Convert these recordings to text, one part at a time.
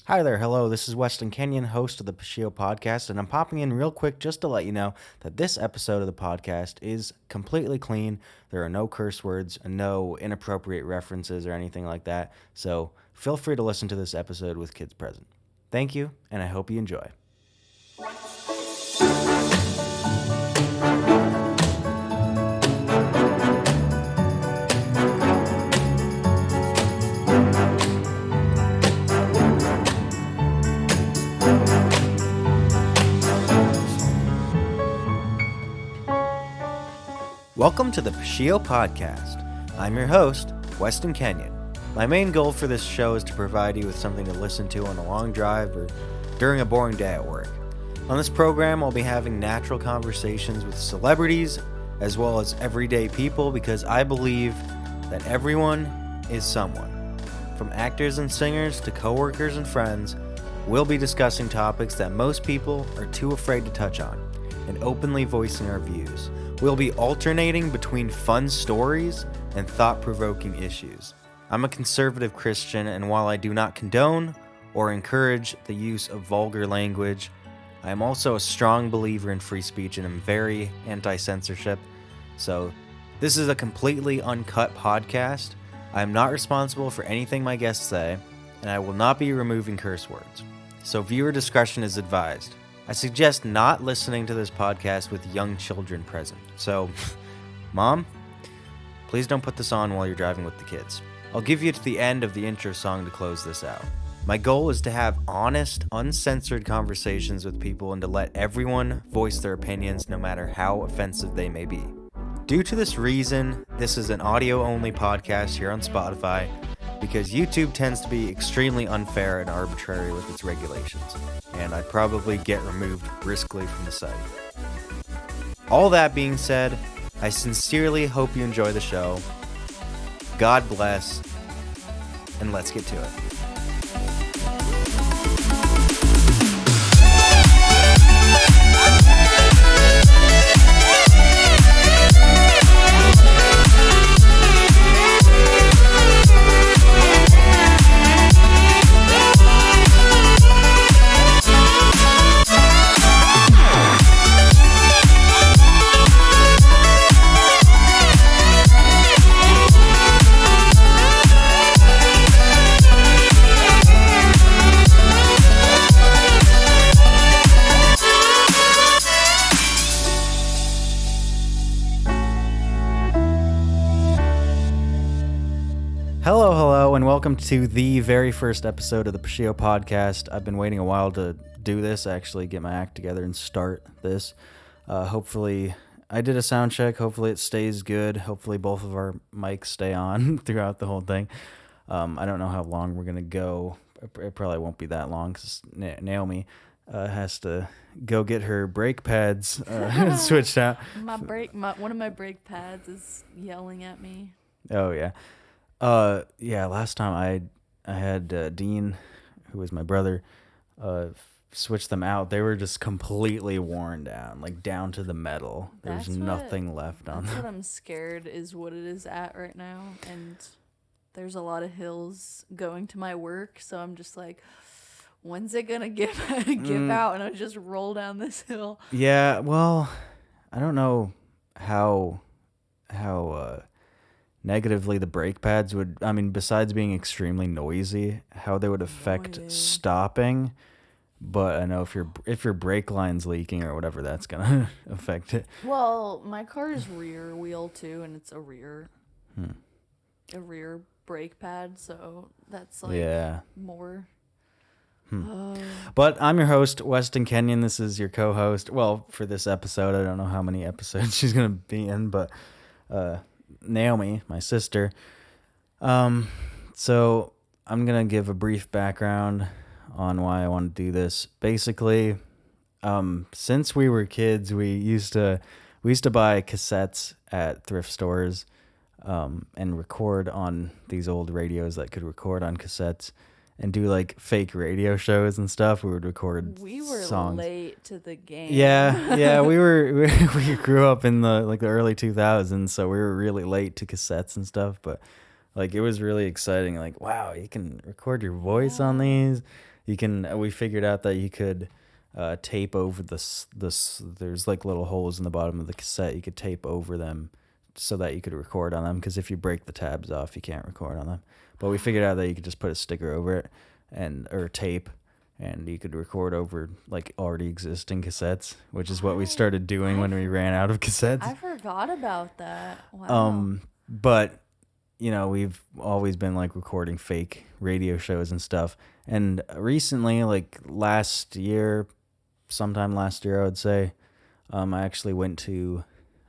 Hi there, hello, this is Weston, Kenyon, host of the Puschieau podcast, and I'm popping in real quick just to let you know that this episode of the podcast is completely clean. There are no curse words, no inappropriate references or anything like that, so feel free to listen to this episode with kids present. Thank you, and I hope you enjoy. Welcome to the Puschieau podcast. I'm your host, Weston Kenyon. My main goal for this show is to provide you with something to listen to on a long drive or during a boring day at work. On this program, I'll be having natural conversations with celebrities as well as everyday people because I believe that everyone is someone. From actors and singers to coworkers and friends, we'll be discussing topics that most people are too afraid to touch on and openly voicing our views. We'll be alternating between fun stories and thought-provoking issues. I'm a conservative Christian, and while I do not condone or encourage the use of vulgar language, I am also a strong believer in free speech and am very anti-censorship. So this is a completely uncut podcast. I am not responsible for anything my guests say, and I will not be removing curse words. So viewer discretion is advised. I suggest not listening to this podcast with young children present. So, Mom, please don't put this on while you're driving with the kids. I'll give you to the end of the intro song to close this out. My goal is to have honest, uncensored conversations with people and to let everyone voice their opinions no matter how offensive they may be. Due to this reason, this is an audio-only podcast here on Spotify because YouTube tends to be extremely unfair and arbitrary with its regulations, and I'd probably get removed briskly from the site. All that being said, I sincerely hope you enjoy the show. God bless, and let's get to it. Hello, and welcome to the very first episode of the Puschieau podcast. I've been waiting a while to do this, actually get my act together and start this. Hopefully, I did a sound check. Hopefully it stays good. Hopefully both of our mics stay on throughout the whole thing. I don't know how long we're going to go. It probably won't be that long because Naomi has to go get her brake pads switched out. One of my brake pads is yelling at me. Oh, yeah. Last time I had Dean, who was my brother, switch them out. They were just completely worn down, like down to the metal. There's nothing left on them. That's what I'm scared is what it is at right now. And there's a lot of hills going to my work, so I'm just like, when's it gonna give out? And I just roll down this hill. Yeah, well, I don't know how negatively the brake pads would, I mean, besides being extremely noisy, how they would affect stopping. But I know if your brake line's leaking or whatever, that's gonna affect it. Well, my car is rear wheel too, and it's a rear brake pad, so that's like more. But I'm your host, Weston Kenyon. This is your co-host. Well, for this episode, I don't know how many episodes she's gonna be in, but Naomi, my sister. So I'm gonna give a brief background on why I want to do this. Basically, since we were kids, we used to buy cassettes at thrift stores, and record on these old radios that could record on cassettes, and do like fake radio shows and stuff. We would record songs. Late to the game. Yeah, we grew up in the early 2000s, so we were really late to cassettes and stuff, but like it was really exciting. Like, wow, you can record your voice on these. We figured out that you could tape over this. There's like little holes in the bottom of the cassette. You could tape over them so that you could record on them. Because if you break the tabs off, you can't record on them. But we figured out that you could just put a sticker over it or tape, and you could record over like already existing cassettes, which is what we started doing when we ran out of cassettes. I forgot about that. Wow. But we've always been like recording fake radio shows and stuff. And recently, like sometime last year, I would say, I actually went to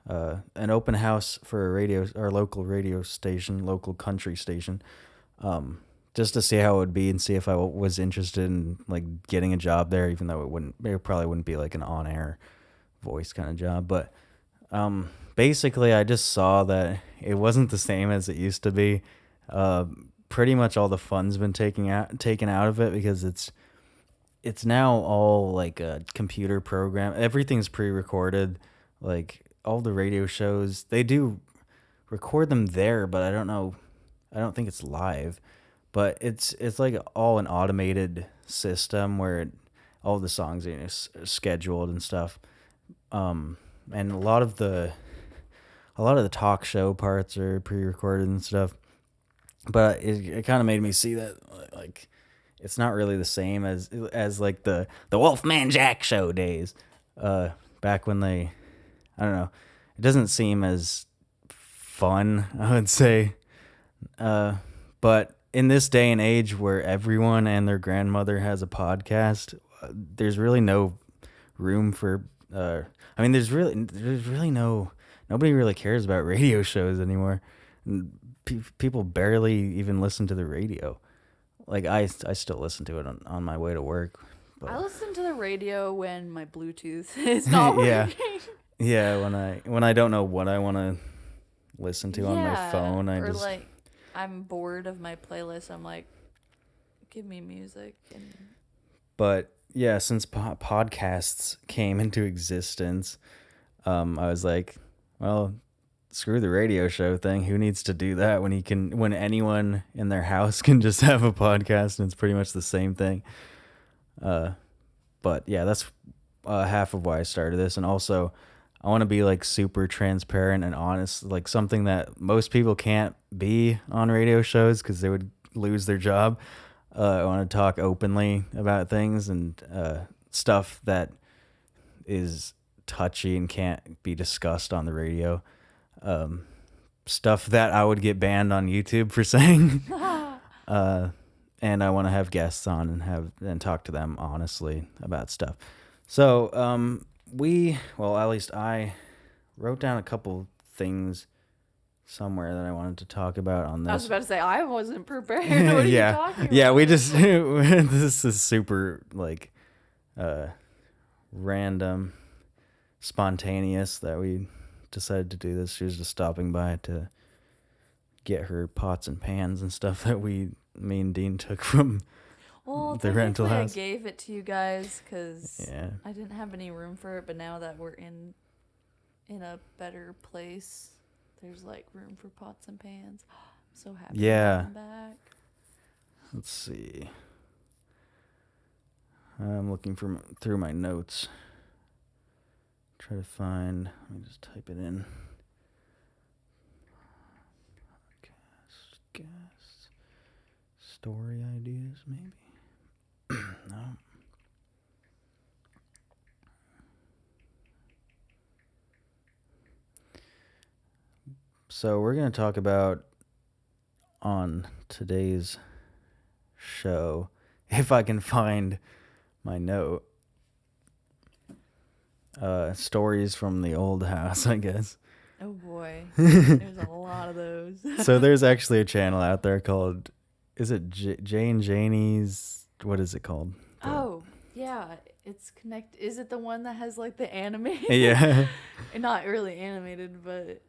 an open house for our local radio station, local country station, just to see how it would be and see if I was interested in like getting a job there, even though it probably wouldn't be like an on-air voice kind of job. But basically, I just saw that it wasn't the same as it used to be. Pretty much all the fun's been taken out of it because it's now all like a computer program. Everything's pre-recorded. Like all the radio shows, they do record them there, but I don't know. I don't think it's live. But it's like all an automated system where all the songs are scheduled and stuff. And a lot of the talk show parts are pre-recorded and stuff. But it kind of made me see that like it's not really the same as like the Wolfman Jack show days. Back when I don't know, it doesn't seem as fun, I would say. But in this day and age where everyone and their grandmother has a podcast, there's really no room for. There's really nobody really cares about radio shows anymore. People barely even listen to the radio. Like I still listen to it on my way to work. But. I listen to the radio when my Bluetooth is not working. Yeah, when I don't know what I want to listen to on my phone, like I'm bored of my playlist. I'm like, give me music. But yeah, since podcasts came into existence, I was like, well, screw the radio show thing. Who needs to do that when anyone in their house can just have a podcast and it's pretty much the same thing. But yeah, that's half of why I started this. And also I want to be like super transparent and honest, like something that most people can't be on radio shows because they would lose their job. I want to talk openly about things and stuff that is touchy and can't be discussed on the radio. Stuff that I would get banned on YouTube for saying. And I want to have guests on and talk to them honestly about stuff. So at least I wrote down a couple things somewhere that I wanted to talk about on this. I was about to say I wasn't prepared. What are you talking about? Yeah, we just this is super like random, spontaneous that we decided to do this. She was just stopping by to get her pots and pans and stuff that me and Dean took from the rental house. I gave it to you guys because I didn't have any room for it, but now that we're in a better place, there's like room for pots and pans. I'm so happy to have them back. Let's see. I'm looking through my notes. Try to find. Let me just type it in. Podcast, guest, story ideas, maybe. No. So we're going to talk about on today's show, if I can find my note, stories from the old house, I guess. Oh boy, there's a lot of those. So there's actually a channel out there called, is it Jane Janie's, what is it called? Oh, yeah, it's is it the one that has like the animated? Yeah. Not really animated, but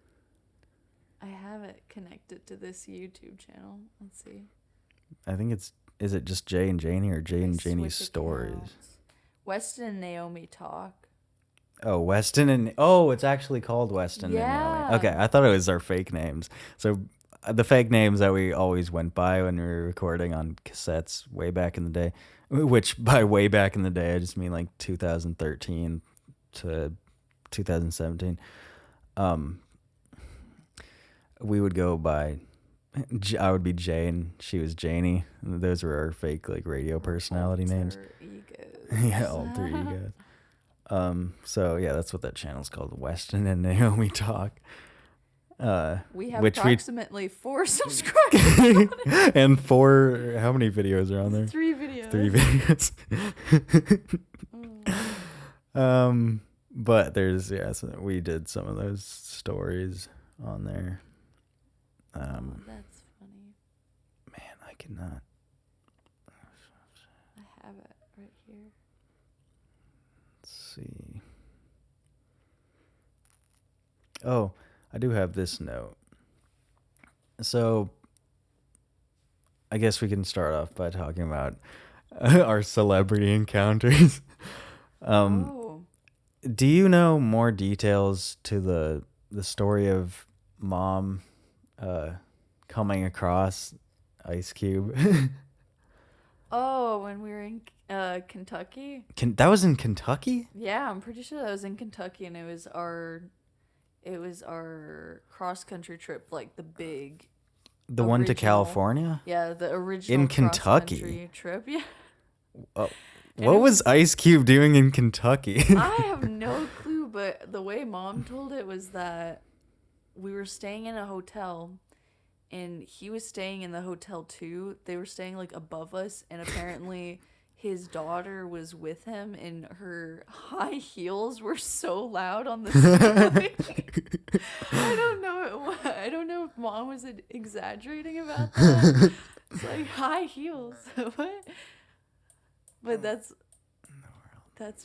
I have it connected to this YouTube channel. Let's see. I think is it just Jay and Janie or Jay and Janie's stories? Weston and Naomi talk. Oh, Weston it's actually called Weston and Naomi. Okay, I thought it was our fake names. So the fake names that we always went by when we were recording on cassettes way back in the day. which by way back in the day, I just mean like 2013 to 2017. We would go by, I would be Jane, she was Janie. Those were our fake like radio personality names. Egos. Yeah, alter egos. So yeah, that's what that channel's called, Weston and Naomi Talk. We have which approximately 4 subscribers. And 4, how many videos are on there? 3 videos. 3 videos. But there's, so we did some of those stories on there. That's funny. Man, I cannot. I have it right here. Let's see. Oh, I do have this note. So, I guess we can start off by talking about our celebrity encounters. Do you know more details to the story of Mom coming across Ice Cube? Oh, when we were in Kentucky? That was in Kentucky? Yeah, I'm pretty sure that was in Kentucky, and it was our cross-country trip, like the big... The one to California? Yeah, the original in Kentucky cross-country trip, yeah. What was Ice Cube doing in Kentucky? I have no clue, but the way Mom told it was that we were staying in a hotel, and he was staying in the hotel too. They were staying like above us, and apparently his daughter was with him, and her high heels were so loud on the ceiling. I don't know if Mom was exaggerating about that. It's like high heels. What? But that's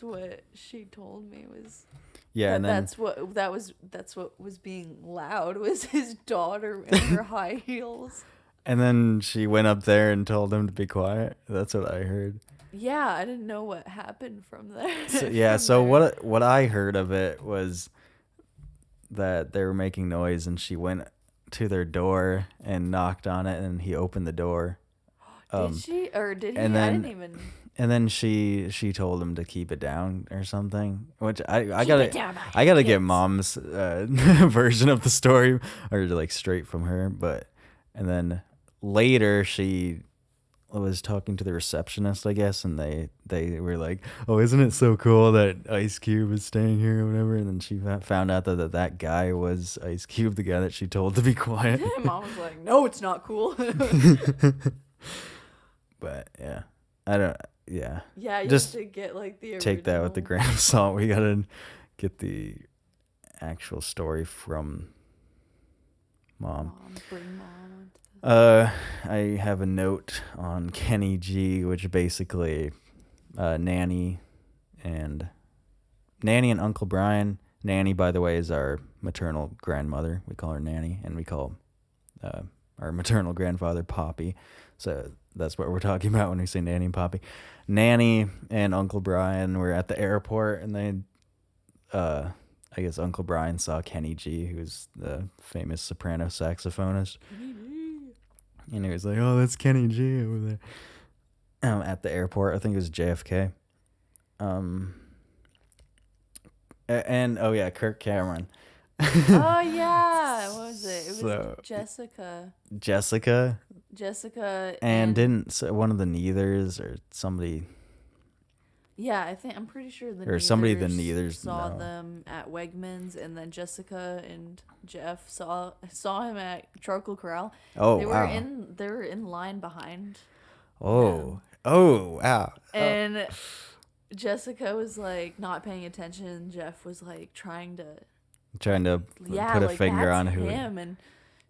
what she told me was. Yeah, and then that's what was being loud was his daughter in her high heels. And then she went up there and told him to be quiet. That's what I heard. Yeah, I didn't know what happened from there. So what I heard of it was that they were making noise, and she went to their door and knocked on it, and he opened the door. Did she or did he? And then, I didn't even. And then she told him to keep it down or something, which I gotta get Mom's version of the story, or like straight from her. And then later she was talking to the receptionist, I guess, and they were like, "Oh, isn't it so cool that Ice Cube is staying here or whatever?" And then she found out that guy was Ice Cube, the guy that she told to be quiet. Mom was like, "No, it's not cool." But yeah, I don't. Yeah. Yeah, you just have to get like the original. Take that with a grain of salt. We gotta get the actual story from Mom. Bring Mom onto I have a note on Kenny G, which basically Nanny and Uncle Brian. Nanny, by the way, is our maternal grandmother. We call her Nanny, and we call our maternal grandfather Poppy. So that's what we're talking about when we say Nanny and Poppy. Nanny and Uncle Brian were at the airport, and they, I guess Uncle Brian saw Kenny G, who's the famous soprano saxophonist. And he was like, "Oh, that's Kenny G over there." At the airport, I think it was JFK. And oh yeah, Kirk Cameron. Oh yeah, what was it? It was Jessica. And didn't one of the Neithers or somebody? Yeah, I'm pretty sure the Neithers saw them at Wegmans, and then Jessica and Jeff saw him at Charcoal Corral. Oh, they wow. They were in line behind. Oh wow. And Jessica was like not paying attention. Jeff was like trying to put a finger on who him, and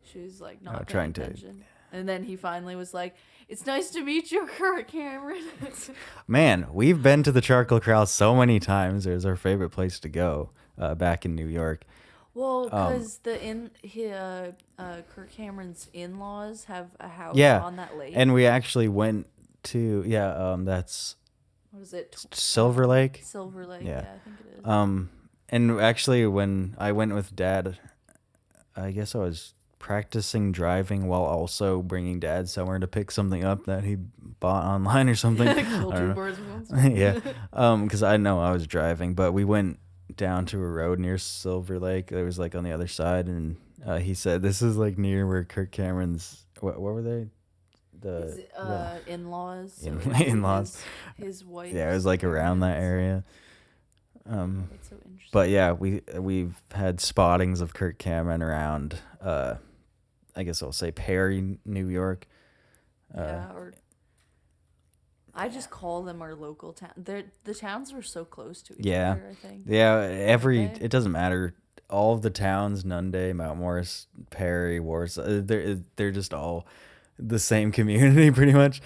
she was like not paying attention. And then he finally was like, "It's nice to meet you, Kirk Cameron." Man, we've been to the Charcoal Corral so many times. It was our favorite place to go back in New York. Well, because Kirk Cameron's in-laws have a house on that lake. And we actually went to that's what is it? Silver Lake. Silver Lake. Yeah, I think it is. And actually, when I went with Dad, I guess I was practicing driving while also bringing dad somewhere to pick something up that he bought online or something. Kill I two don't know. birds with one stone. Yeah. Because I know I was driving, but we went down to a road near Silver Lake. It was like on the other side, and he said this is like near where Kirk Cameron's. What were they? His in-laws. So In-laws. His wife. Yeah, it was like around that area. That's so interesting. But yeah, we've had spottings of Kirk Cameron around. I guess I'll say Perry, New York. Yeah, or I just call them our local town. The towns are so close to each other, I think. Yeah, Okay. it doesn't matter. All of the towns, Nunde, Mount Morris, Perry, Warsaw, they're just all the same community pretty much.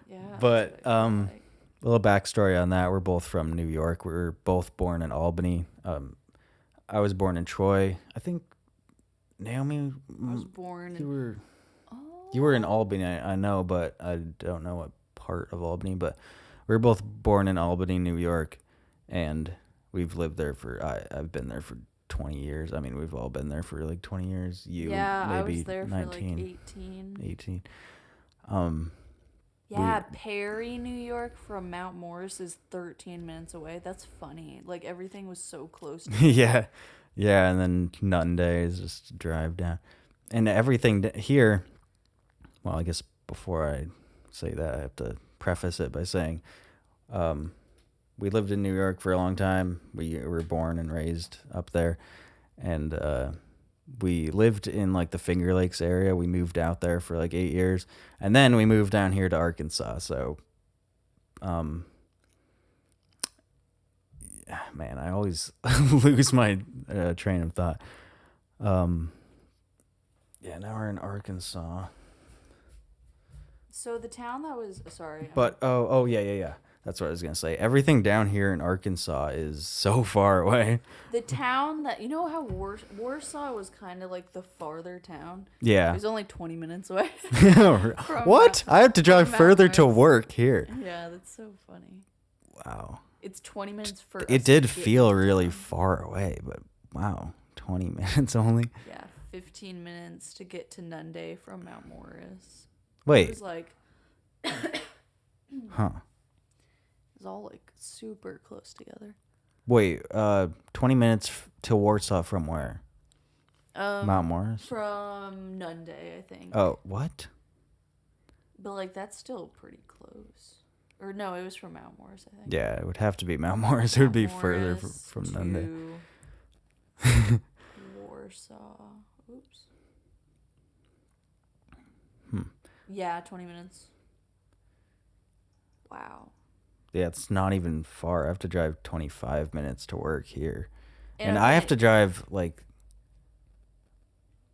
Yeah. But that's what I feel like. a little backstory on that. We're both from New York. We were both born in Albany. I was born in Troy. I think Naomi, I was born you were in Albany, I know, but I don't know what part of Albany. But we were both born in Albany, New York, and we've lived there I've been there for 20 years. I mean, we've all been there for like 20 years. Maybe I was there 19, for like 18. 18. Yeah, Perry, New York from Mount Morris is 13 minutes away. That's funny. Like, everything was so close to Yeah, and then Nunde is just a drive down. And everything here, well, I guess before I say that, I have to preface it by saying we lived in New York for a long time. We were born and raised up there. And we lived in like the Finger Lakes area. We moved out there for like 8 years. And then we moved down here to Arkansas. So, man, I always lose my train of thought. Yeah, now we're in Arkansas. So the town that was But yeah. That's what I was gonna say. Everything down here in Arkansas is so far away. the town that, you know how Warsaw was kind of like the farther town? It Yeah. was only 20 minutes away. What? I have to drive from further to Mount work here. Yeah, that's so funny. Wow. It's 20 minutes for It us did to get feel to really town. far away, but wow, 20 minutes only. Yeah, 15 minutes to get to Nunde from Mount Morris. It Wait, was like, huh? it was all like super close together. Wait, 20 minutes to Warsaw from where? Mount Morris? From Nunde, I think. Oh, what? But like that's still pretty close. Or no, it was from Mount Morris, I think. Yeah, it would have to be Mount Morris. It would be further from Nunde. Warsaw. Oops. Hmm. Yeah, 20 minutes. Wow. Yeah, it's not even far. I have to drive 25 minutes to work here. And I have to drive like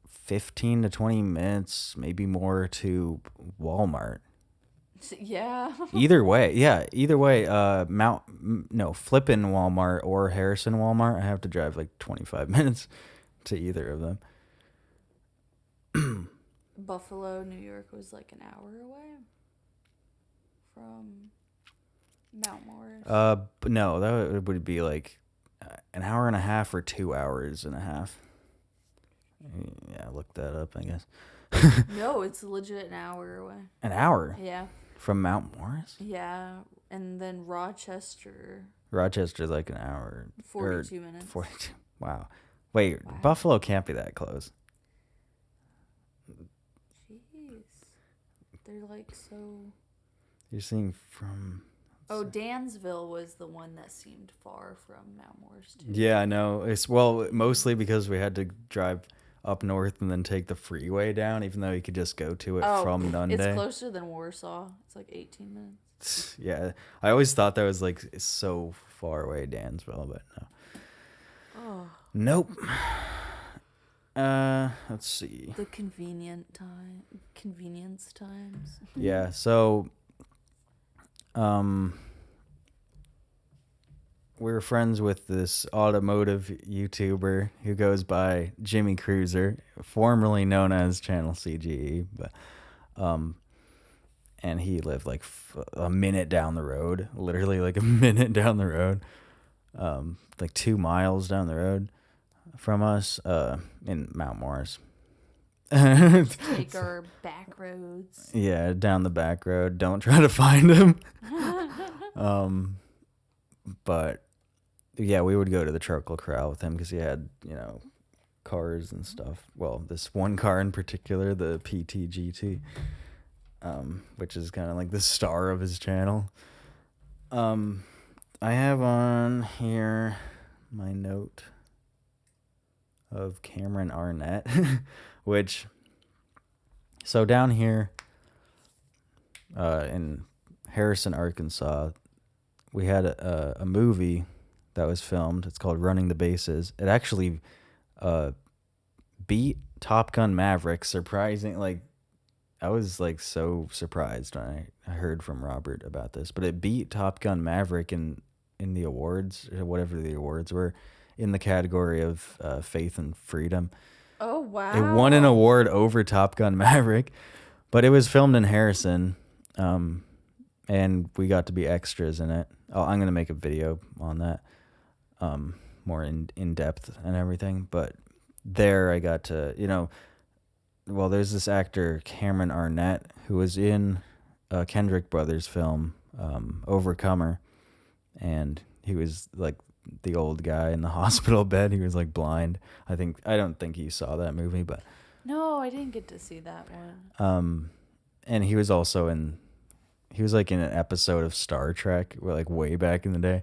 15 to 20 minutes, maybe more, to Walmart. Yeah. Either way, Flippin' Walmart or Harrison Walmart, I have to drive like 25 minutes to either of them. Buffalo, New York was like an hour away from Mount Morris. But no, that would be like an hour and a half or 2 hours and a half. Yeah, look that up, I guess. No, it's legit an hour away. An hour? Yeah. From Mount Morris? Yeah, and then Rochester's like an hour. 42 minutes. 42. Wow. Wait, Buffalo can't be that close. Jeez. They're like so... You're seeing from... Oh, Dansville was the one that seemed far from Mount Morris, too. Yeah, I know. It's mostly because we had to drive up north and then take the freeway down, even though you could just go to it from Nunde. It's closer than Warsaw. It's like 18 minutes. Yeah, I always thought that was like so far away, Dansville, but no. Oh. Nope. Let's see. The convenience times. Yeah, so we're friends with this automotive YouTuber who goes by Jimmy Cruiser, formerly known as Channel CGE, but and he lived like a minute down the road, literally like a minute down the road, like 2 miles down the road from us, in Mount Morris. Take our back roads. Yeah, down the back road. Don't try to find him. But yeah, we would go to the Charcoal Corral with him because he had, cars and stuff. Well, this one car in particular, the PTGT, which is kind of like the star of his channel. I have on here my note of Cameron Arnett, so down here in Harrison, Arkansas, we had a movie that was filmed. It's called Running the Bases. It actually beat Top Gun Maverick. Surprising, I was so surprised when I heard from Robert about this, but it beat Top Gun Maverick in the awards, or whatever the awards were, in the category of faith and freedom. Oh, wow. It won an award over Top Gun Maverick, but it was filmed in Harrison, and we got to be extras in it. Oh, I'm going to make a video on that, more in depth and everything, but there I got to, there's this actor, Cameron Arnett, who was in a Kendrick Brothers film, Overcomer, and he was the old guy in the hospital bed. He was blind. I don't think you saw that movie, but no, I didn't get to see that one. And he was also in an episode of Star Trek, way back in the day.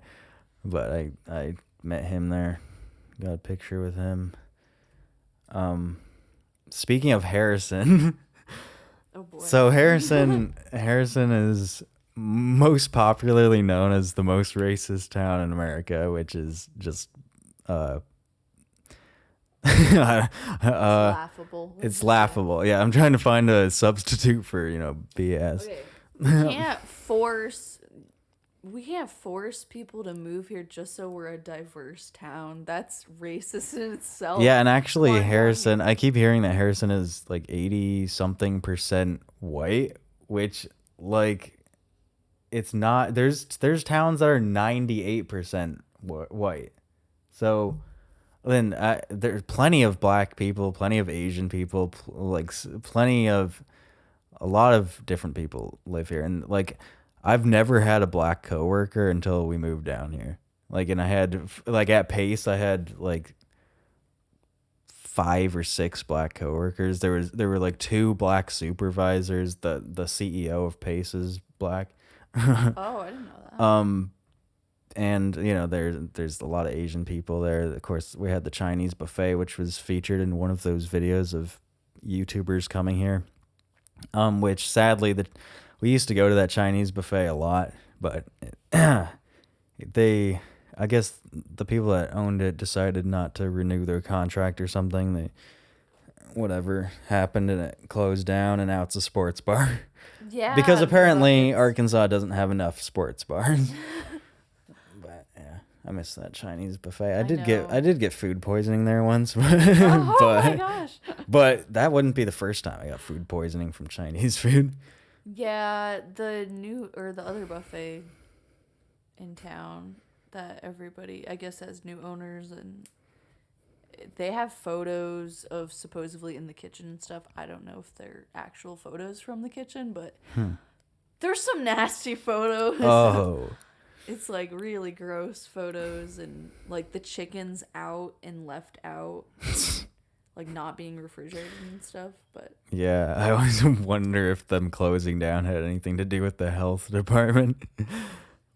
But I met him there, got a picture with him. Speaking of Harrison, oh boy. So Harrison is most popularly known as the most racist town in America, which is just laughable. It's laughable. Yeah, I'm trying to find a substitute for, BS. Okay. We can't force people to move here just so we're a diverse town. That's racist in itself. Yeah, and actually Harrison, I keep hearing that Harrison is 80-something% white, which it's not. There's towns that are 98% white. So then there's plenty of black people, plenty of Asian people, plenty of a lot of different people live here, and I've never had a black coworker until we moved down here. And I had at Pace, I had 5 or 6 black coworkers. There were 2 black supervisors. The CEO of Pace is black. Oh, I didn't know that. And there's a lot of Asian people there. Of course, we had the Chinese buffet, which was featured in one of those videos of YouTubers coming here. Which sadly we used to go to that Chinese buffet a lot, but I guess the people that owned it decided not to renew their contract or something. Whatever happened, and it closed down, and now it's a sports bar. Yeah. Because apparently Arkansas doesn't have enough sports bars. But yeah, I miss that Chinese buffet. I did get food poisoning there once, but my gosh. But that wouldn't be the first time I got food poisoning from Chinese food. Yeah, the other buffet in town that everybody, I guess, has new owners, and they have photos of supposedly in the kitchen and stuff. I don't know if they're actual photos from the kitchen, but there's some nasty photos. Oh. It's really gross photos, and the chicken's out and left out. Not being refrigerated and stuff, but yeah, I always wonder if them closing down had anything to do with the health department.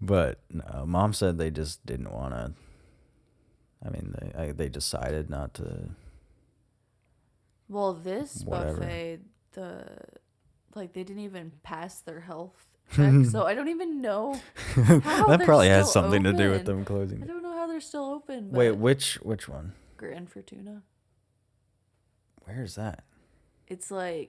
But no, Mom said they just didn't want to. I mean, they decided not to. Well, this whatever. buffet, they didn't even pass their health check, so I don't even know how that probably has still something to do with open. them closing. I don't know how they're still open. But Wait, which one? Grand Fortuna. Where's that? It's on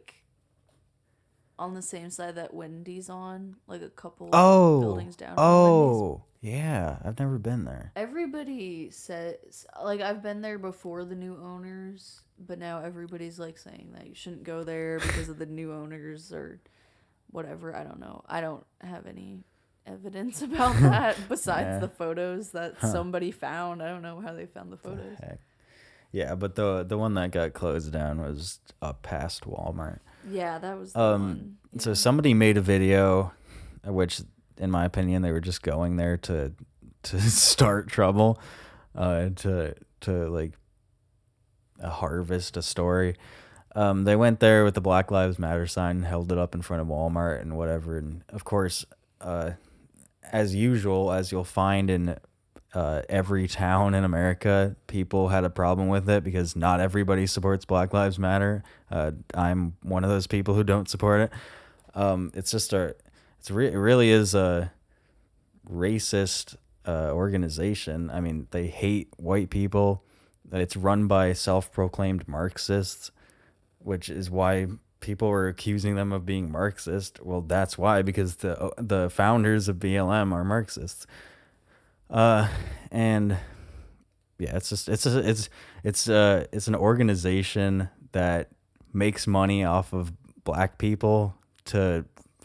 the same side that Wendy's on, a couple buildings down. Oh, yeah. I've never been there. Everybody says, I've been there before the new owners, but now everybody's saying that you shouldn't go there because of the new owners or whatever. I don't know. I don't have any evidence about that besides the photos that somebody found. I don't know how they found the photos. Heck. Yeah, but the one that got closed down was up past Walmart. Yeah, that was the one. So Yeah. somebody made a video, which, in my opinion, they were just going there to start trouble, to like harvest a story. They went there with the Black Lives Matter sign, held it up in front of Walmart and whatever, and of course, as usual, as you'll find in every town in America, people had a problem with it because not everybody supports Black Lives Matter. I'm one of those people who don't support it. It's just it really is a racist organization. I mean, they hate white people. It's run by self-proclaimed Marxists, which is why people were accusing them of being Marxist. Well, that's why, because the founders of BLM are Marxists. And yeah, it's an organization that makes money off of black people so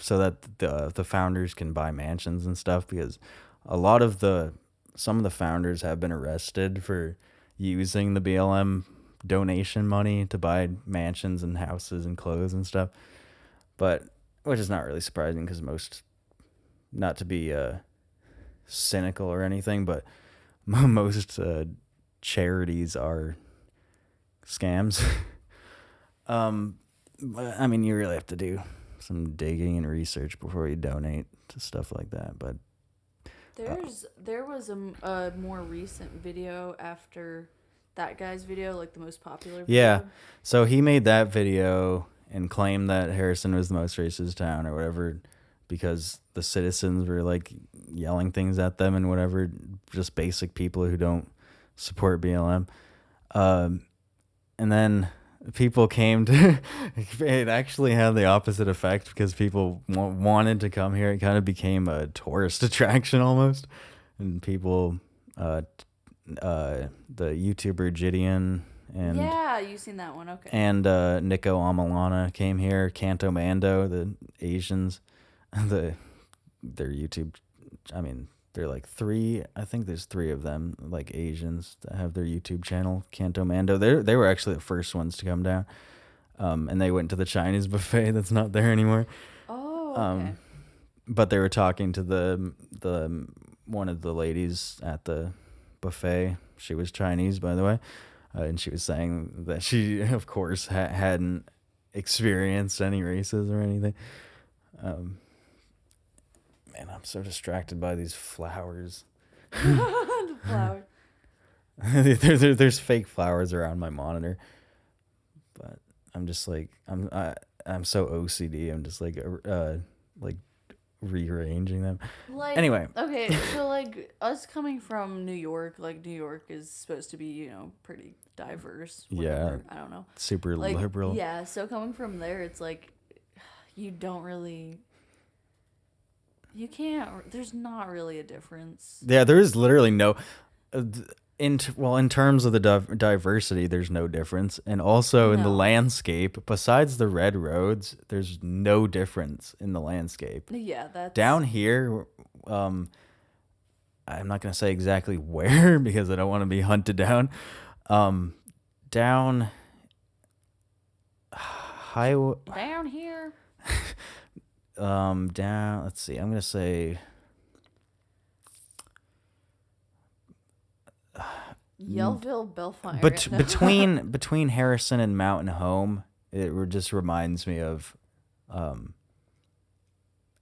that the founders can buy mansions and stuff, because some of the founders have been arrested for using the BLM donation money to buy mansions and houses and clothes and stuff. But which is not really surprising, because not to be cynical or anything, but most charities are scams. But, I mean, you really have to do some digging and research before you donate to stuff like that. But there was a more recent video after that guy's video, like the most popular video. yeah, so he made that video and claimed that Harrison was the most racist town or whatever, because the citizens were like yelling things at them and whatever, just basic people who don't support BLM. And then people came to it actually had the opposite effect, because people wanted to come here. It kind of became a tourist attraction almost, and people the YouTuber Gideon and yeah, you seen that one? Okay. and Nico Amalana came here. Canto Mando, the Asians, their YouTube. I mean, they're like three. I think there's three of them, like Asians, that have their YouTube channel. Canto Mando. They were actually the first ones to come down, and they went to the Chinese buffet that's not there anymore. Oh, okay. But they were talking to the one of the ladies at the buffet. She was Chinese, by the way, and she was saying that she, of course, hadn't experienced any racism or anything. Man, I'm so distracted by these flowers. The flower. There's fake flowers around my monitor, but I'm just like I'm so OCD. I'm just like rearranging them. Like, Anyway. Okay, so like us coming from New York, like New York is supposed to be, you know, pretty diverse. Whatever. Yeah. I don't know. Super Like, liberal. yeah, so coming from there, it's like you don't really. You can't. There's not really a difference. Yeah, there is literally no. In terms of the diversity, there's no difference, and also in the No. landscape, besides the red roads, there's no difference in the landscape. Yeah, that's Down here, I'm not gonna say exactly where because I don't want to be hunted down. Down highway. down here. Down. Let's see. I'm gonna say. Yellville, Belfire. But No. between Harrison and Mountain Home, just reminds me of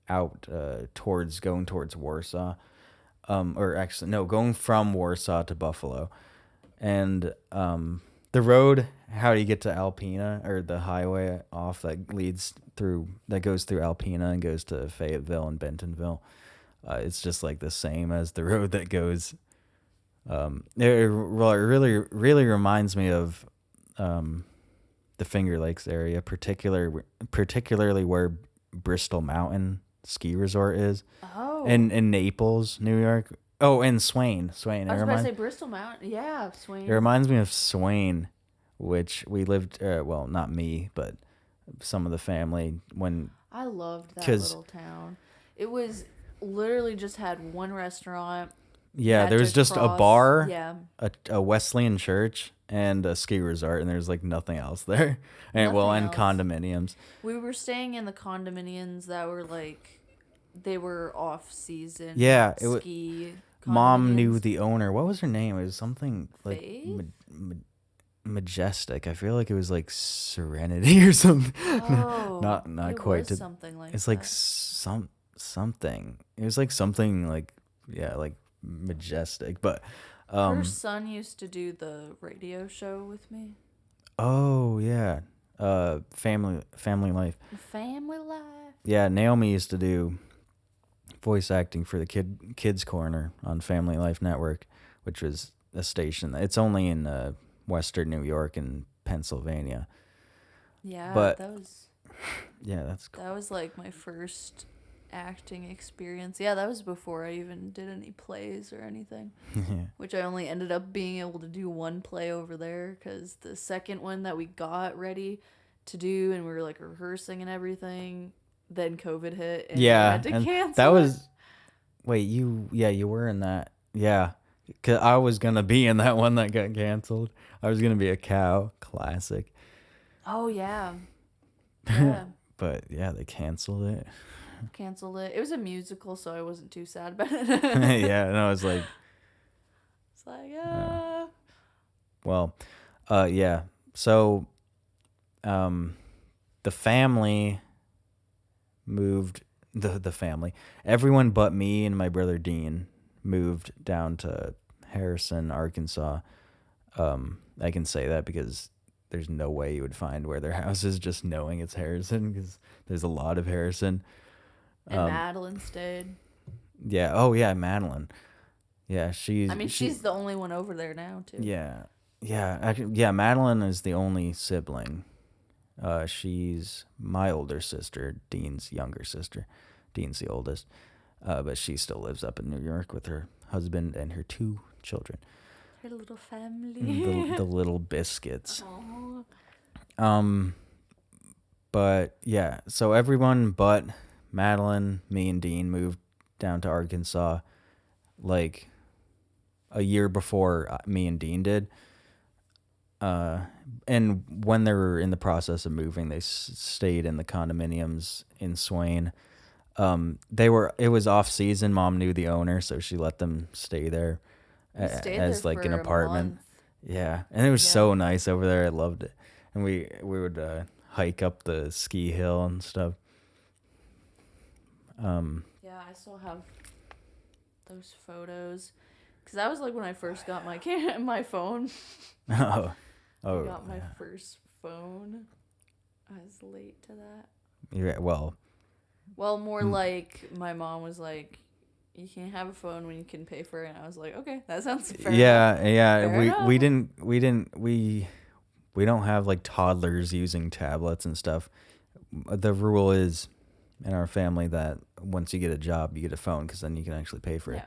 out going towards Warsaw, or actually no, going from Warsaw to Buffalo, and the road. How do you get to Alpena, or the highway off that goes through Alpena and goes to Fayetteville and Bentonville? It's just like the same as the road that goes. It really reminds me of the Finger Lakes area, particularly where Bristol Mountain Ski Resort is. Oh. And in Naples, New York. Oh, and Swain. I was about to say Bristol Mountain. Yeah, Swain. It reminds me of Swain, which we lived. Well, not me, but some of the family when. I loved that little town. It was literally just had one restaurant Yeah, had there to was just a cross- bar, Yeah. a Wesleyan church, and a ski resort, and there's like nothing else there. And Nothing and else. condominiums. We were staying in the condominiums that were like, they were off season. Yeah, it was. ski. Mom knew condominiums. the owner. What was her name? It was something like Faith? majestic. I feel like it was like Serenity or something. Oh, not it quite. was something like It's that. like something. It was like something like like majestic. But Her son used to do the radio show with me. oh yeah, family life. Family life. Yeah, Naomi used to do voice acting for the Kids Corner on Family Life Network, which was a station. It's only in Western New York and Pennsylvania. Yeah, But- that was Yeah, that's cool. that was like my first acting experience. Yeah, that was before I even did any plays or anything. Yeah. Which I only ended up being able to do one play over there because the second one that we got ready to do and we were like rehearsing and everything, then COVID hit and we had to and cancel. that it. was. Wait, you were in that. Yeah, 'cause I was gonna be in that one that got canceled. I was gonna be a cow. Classic. Oh yeah. Yeah. But yeah, they canceled it. Canceled it. It was a musical, so I wasn't too sad about it. Yeah, and I was like, It's like, ah. well, yeah. So, the family moved. The family, everyone but me and my brother Dean, moved down to Harrison, Arkansas. I can say that because there's no way you would find where their house is just knowing it's Harrison, because there's a lot of Harrison. And Madeline stayed. Yeah. Oh yeah, Madeline. Yeah, she's. I mean, she's the only one over there now, too. Yeah. Yeah. Actually, yeah. Madeline is the only sibling. She's my older sister, Dean's younger sister. Dean's the oldest. But she still lives up in New York with her husband and her 2 children. Her little family. The little biscuits. Aw. But yeah, so everyone but Madeline, me, and Dean moved down to Arkansas like a year before me and Dean did. And when they were in the process of moving, they stayed in the condominiums in Swain. It was off season. Mom knew the owner, so she let them stay there We stayed as there like for an a apartment. month. Yeah, and it was Yeah. so nice over there. I loved it. And we would hike up the ski hill and stuff. Yeah, I still have those photos. Because that was like when I first got my my phone. Oh, I got my yeah. first phone. I was late to that. Yeah, well, Well, more like my mom was like, you can't have a phone when you can pay for it. And I was like, okay, that sounds fair. yeah, enough. yeah. Fair We don't have like toddlers using tablets and stuff. The rule is in our family that once you get a job, you get a phone, because then you can actually pay for it.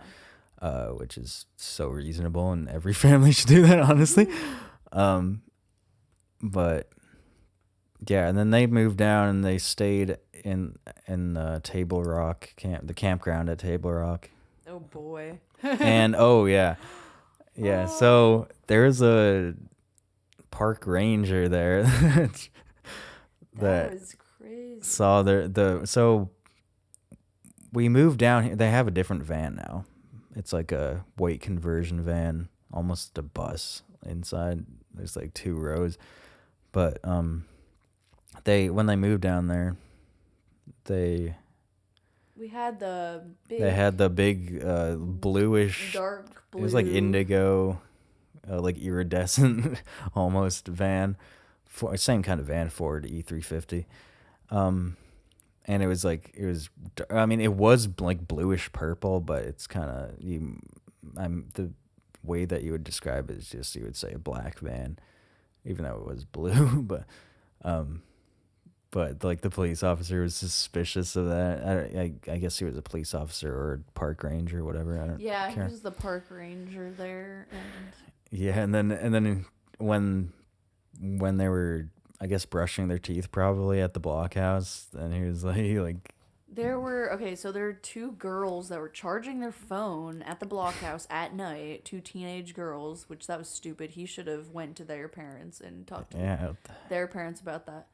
Yeah. Which is so reasonable, and every family should do that, honestly. But yeah, and then they moved down and they stayed in Table Rock the campground at Table Rock. Oh, boy. And oh yeah, so there's a park ranger there That was crazy. saw so we moved down here. They have a different van now. It's like a weight conversion van, almost a bus inside. There's like 2 rows. But when they moved down there, We had the big bluish, dark blue. it was like indigo, like iridescent almost van, same kind of van, Ford E350. And it was like, it was like bluish purple, but it's kind of, the way that you would describe it is just, you would say a black van, even though it was blue. But like the police officer was suspicious of that. I guess he was a police officer or a park ranger or whatever. I don't Yeah, care. he was the park ranger there. And Yeah, and then when they were, I guess, brushing their teeth probably at the blockhouse, and he was like There were two girls that were charging their phone at the blockhouse at night, two teenage girls, which that was stupid. He should have went to their parents and talked to their parents about that.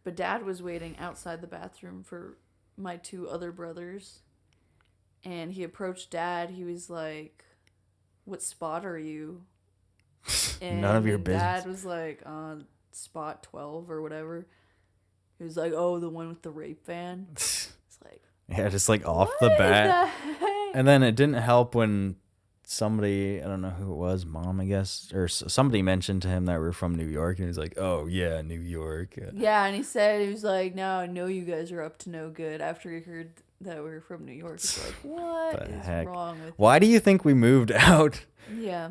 But Dad was waiting outside the bathroom for my two other brothers. And he approached Dad. He was like, "What spot are you?" And None of your business. Dad was like, spot 12 or whatever. He was like, "Oh, the one with the rape van." It's like, yeah, just like off the bat. And then it didn't help when somebody, I don't know who it was, Mom, I guess, or somebody mentioned to him that we're from New York, and he's like, "Oh yeah, New York." Yeah, and he was like, "No, I know you guys are up to no good." After he heard that we were from New York, it's like, what is wrong with Why do you think we moved out? Yeah.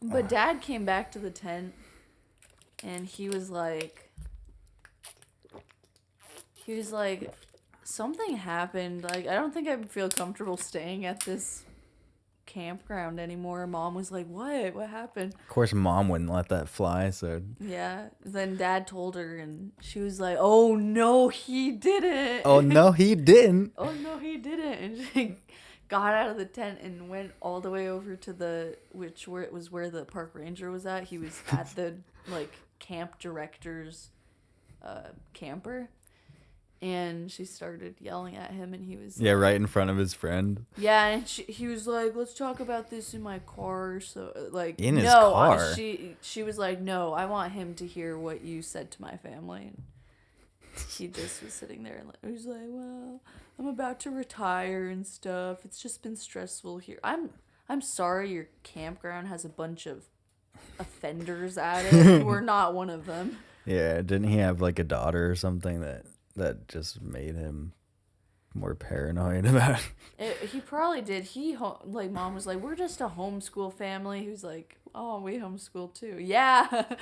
But Dad came back to the tent, and he was like, something happened. Like, I don't think I feel comfortable staying at this campground anymore. Mom was like, "What? What happened?" Of course, Mom wouldn't let that fly, so... Yeah. Then Dad told her, and she was like, "Oh, no, he didn't." Oh, no, he didn't. Oh, no, he didn't. And she got out of the tent and went all the way over to where the park ranger was at. He was at the, like, camp director's camper. And she started yelling at him, and he was yeah, right in front of his friend. Yeah, and he was like, "Let's talk about this in my car." So, like, in his car. She was like, "No, I want him to hear what you said to my family." And he just was sitting there, and he was like, "Well, I'm about to retire and stuff. It's just been stressful here. I'm sorry your campground has a bunch of offenders at it. We're not one of them." Yeah, didn't he have like a daughter or something that just made him more paranoid about it? He probably did. Mom was like, "We're just a homeschool family." He was like, "Oh, we homeschool too." Yeah. Like,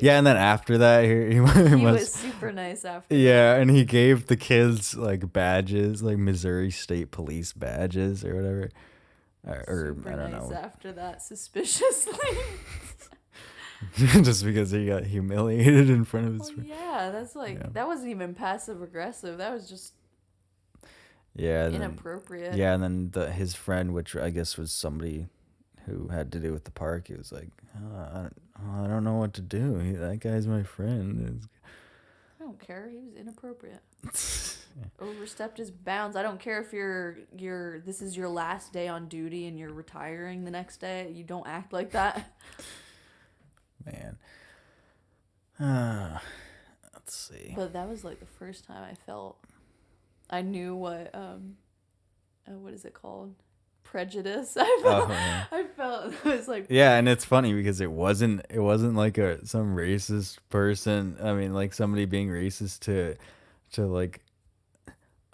yeah, and then after that, he was super nice after. Yeah, and he gave the kids like badges, like Missouri State Police badges or whatever. Or super I don't nice know. After that, suspiciously. Just because he got humiliated in front of his friend. Yeah, that's like that wasn't even passive aggressive. That was just inappropriate. And then his friend, which I guess was somebody who had to do with the park, he was like, I don't know what to do. That guy's my friend. I don't care. He was inappropriate. Overstepped his bounds. I don't care if this is your last day on duty and you're retiring the next day. You don't act like that. Man. Let's see. But that was like the first time I knew what is it called? Prejudice. I felt it was like, yeah, and it's funny because it wasn't like some racist person. I mean, like somebody being racist to like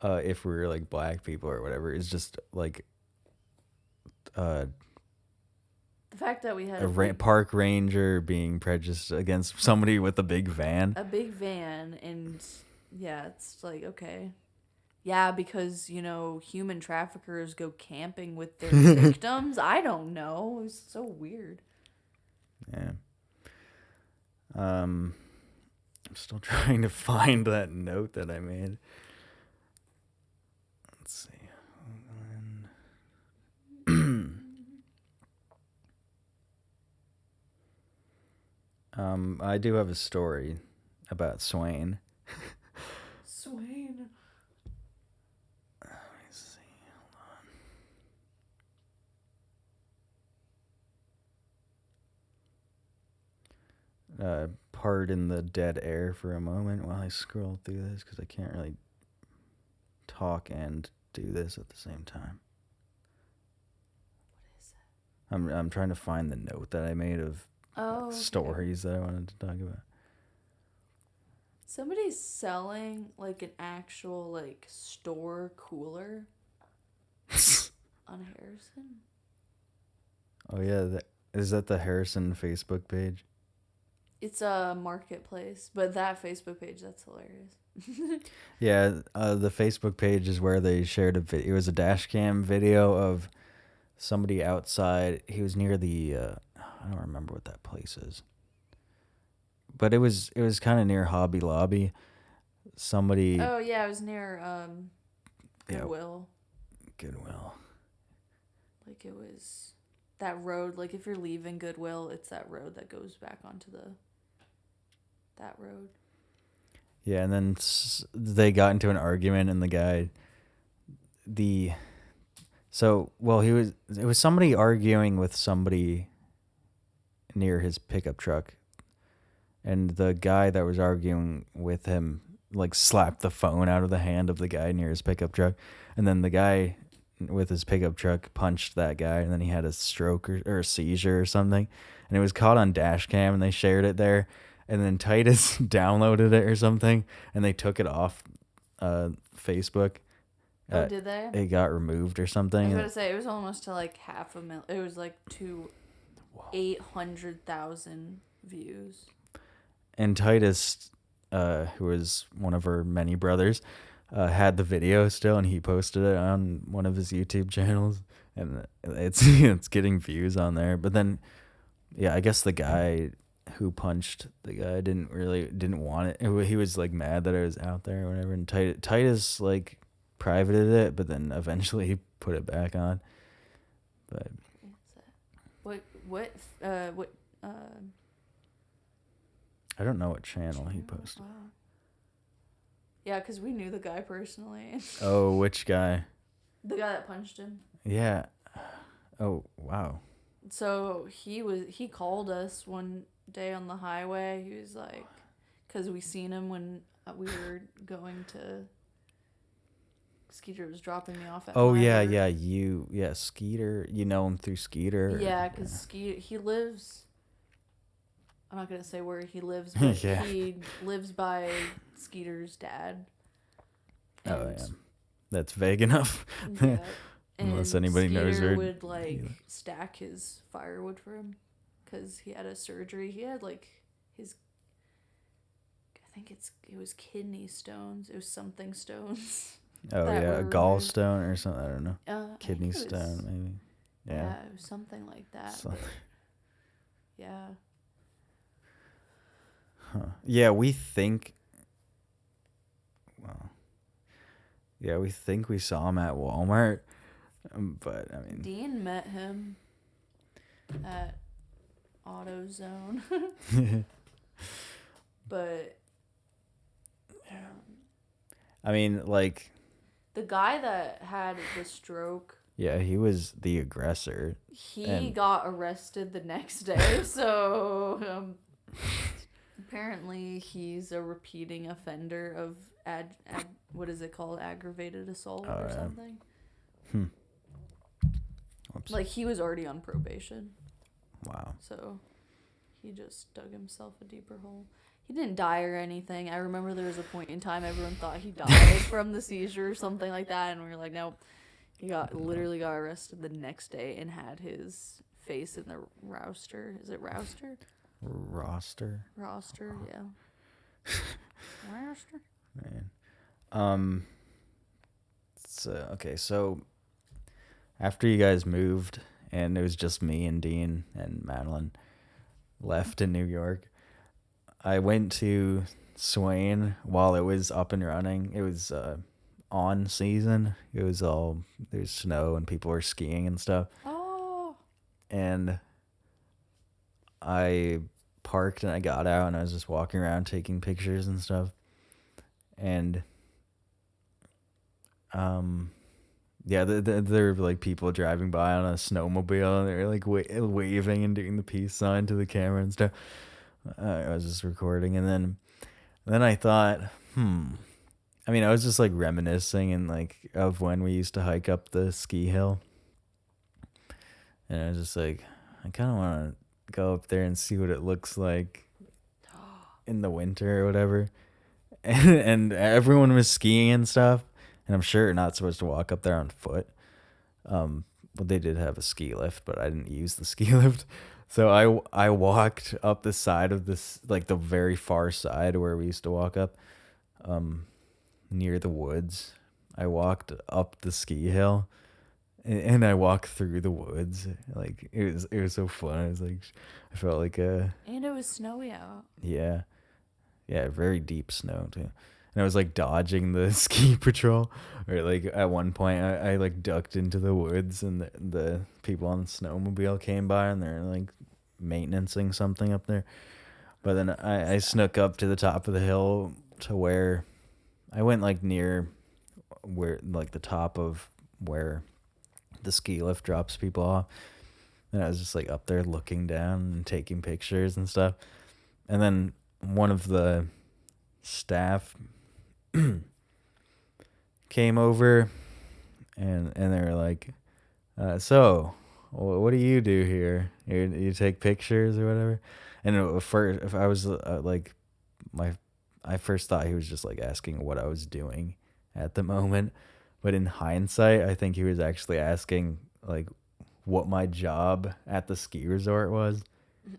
if we were like black people or whatever. It's just like the fact that we had a park ranger being prejudiced against somebody with a big van. A big van, and yeah, it's like, okay. Yeah, because, human traffickers go camping with their victims. I don't know. It was so weird. Yeah. I'm still trying to find that note that I made. Let's see. I do have a story about Swain. Swain. Let me see. Hold on. Pardon the dead air for a moment while I scroll through this because I can't really talk and do this at the same time. What is it? I'm trying to find the note that I made of stories that I wanted to talk about. Somebody's selling like an actual like store cooler on Harrison. Oh yeah, is that the Harrison Facebook page? It's a marketplace, but that Facebook page, that's hilarious. Yeah, the Facebook page is where they shared a video. It was a dash cam video of somebody outside. He was near the I don't remember what that place is, but it was kind of near Hobby Lobby. Somebody. Oh yeah, it was near Goodwill. Yeah, Goodwill. Like it was that road. Like if you're leaving Goodwill, it's that road that goes back onto that road. Yeah, and then they got into an argument, and the guy, it was somebody arguing with somebody near his pickup truck, and the guy that was arguing with him like slapped the phone out of the hand of the guy near his pickup truck, and then the guy with his pickup truck punched that guy, and then he had a stroke or a seizure or something, and it was caught on dash cam, and they shared it there, and then Titus downloaded it or something, and they took it off Facebook. Oh, did they? It got removed or something. I was going to say, it was almost to like 500,000. It was like to 800,000 views. And Titus, who was one of her many brothers, had the video still, and he posted it on one of his YouTube channels, and it's getting views on there. But then, yeah, I guess the guy who punched the guy didn't want it. He was like mad that I was out there or whatever. And Titus like privated it, but then eventually he put it back on. But what I don't know what channel he posted. Wow. Yeah, because we knew the guy personally. Oh, which guy? The guy that punched him. Yeah. Oh, wow. So he called us one day on the highway. He was like, because we seen him when we were going to. Skeeter was dropping me off at. Oh yeah, Skeeter. You know him through Skeeter. Yeah, because Skeeter, he lives. I'm not gonna say where he lives, but yeah. He lives by Skeeter's dad. Oh yeah, that's vague enough. Yeah. Unless anybody Skeeter knows her. Would stack his firewood for him, because he had a surgery. He had his. I think it was kidney stones. It was something stones. Oh yeah, a gallstone or something. I don't know. Kidney stone, maybe. Yeah. It was something like that. Yeah. Huh. Yeah, we think. Well. Yeah, we think we saw him at Walmart, but I mean. Dean met him at AutoZone, but. I mean, like. The guy that had the stroke. Yeah, he was the aggressor. He got arrested the next day, so apparently he's a repeating offender of what is it called? Aggravated assault or something. Whoops. Like he was already on probation. Wow. So he just dug himself a deeper hole. He didn't die or anything. I remember there was a point in time everyone thought he died from the seizure or something like that, and we were like, nope. He literally got arrested the next day and had his face in the rouster. Is it rouster? Roster, yeah. Roster. Man. So after you guys moved and it was just me and Dean and Madeline left in New York, I went to Swain while it was up and running. It was on season. It was there's snow and people were skiing and stuff. Oh. And I parked and I got out and I was just walking around taking pictures and stuff. And yeah, there were like people driving by on a snowmobile and they were like waving and doing the peace sign to the camera and stuff. I was just recording, and then I thought, I mean, I was just like reminiscing and like of when we used to hike up the ski hill, and I was just like, I kind of want to go up there and see what it looks like in the winter or whatever. And everyone was skiing and stuff, and I'm sure you're not supposed to walk up there on foot. Well, they did have a ski lift, but I didn't use the ski lift. So I walked up the side of this, like the very far side where we used to walk up, near the woods. I walked up the ski hill, and I walked through the woods. Like it was so fun. I was like, I felt like And it was snowy out. Yeah, very deep snow too. and I was like dodging the ski patrol. Or like at one point, I like ducked into the woods, and the people on the snowmobile came by, and they're like maintaining something up there. But then I snuck up to the top of the hill to where I went like near where like the top of where the ski lift drops people off. And I was just like up there looking down and taking pictures and stuff. And then one of the staff came over and they were like, so what do you do here? You take pictures or whatever? And at first, if I was I first thought he was just like asking what I was doing at the moment. But in hindsight, I think he was actually asking like what my job at the ski resort was.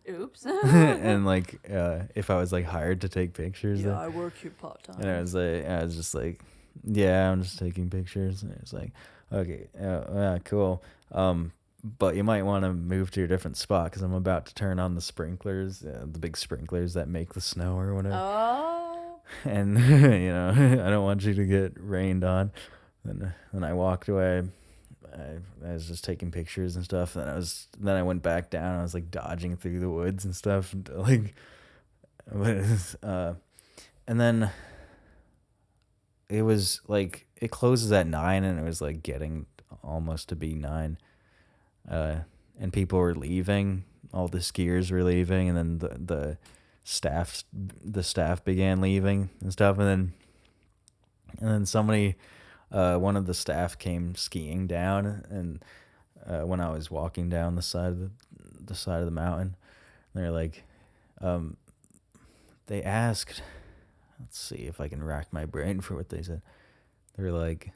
Oops. And like if I was like hired to take pictures. Yeah, there. I work here part-time. And I was just like, yeah, I'm just taking pictures. And it's like, okay, yeah, cool. But you might want to move to a different spot because I'm about to turn on the sprinklers, the big sprinklers that make the snow or whatever. Oh. And you know, I don't want you to get rained on. And I walked away. I was just taking pictures and stuff. And then I went back down. I was like dodging through the woods and stuff. Like, and then it was like it closes at 9, and it was like getting almost to be 9. And people were leaving. All the skiers were leaving, and then the staff began leaving and stuff. And then somebody, one of the staff came skiing down, and when I was walking down the side of the mountain, they're like, they asked, let's see if I can rack my brain for what they said. They're like,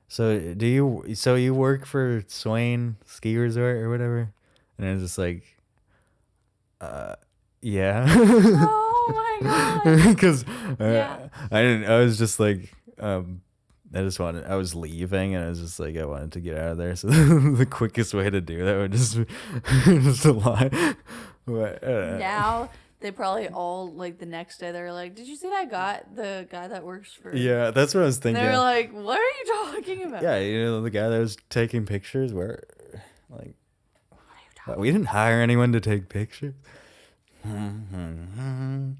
so you work for Swain Ski Resort or whatever? And I was just like, yeah. Oh my god. Because Yeah. I was just like, I was leaving, and I was just like, I wanted to get out of there. So the quickest way to do that would just to lie. But, Now they probably all like the next day they're like, did you see the guy that works for? yeah, that's what I was thinking. They're like, what are you talking about? Yeah, you know, the guy that was taking pictures. Where, like, What are you talking we didn't hire anyone to take pictures. And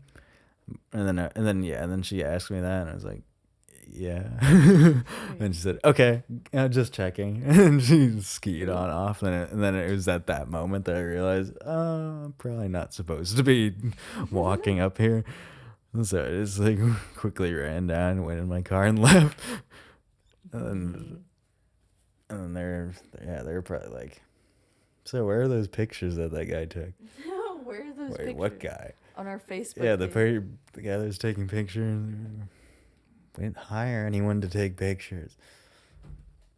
then she asked me that, and I was like, yeah. And she said, okay, just checking. And she skied on off. And then it was at that moment that I realized, I'm probably not supposed to be walking up here. And so I just like quickly ran down, went in my car, and left. And then they're probably like, so where are those pictures that guy took? Where are those pictures? Wait, what guy? On our Facebook. Yeah, page. the guy that was taking pictures. We didn't hire anyone to take pictures.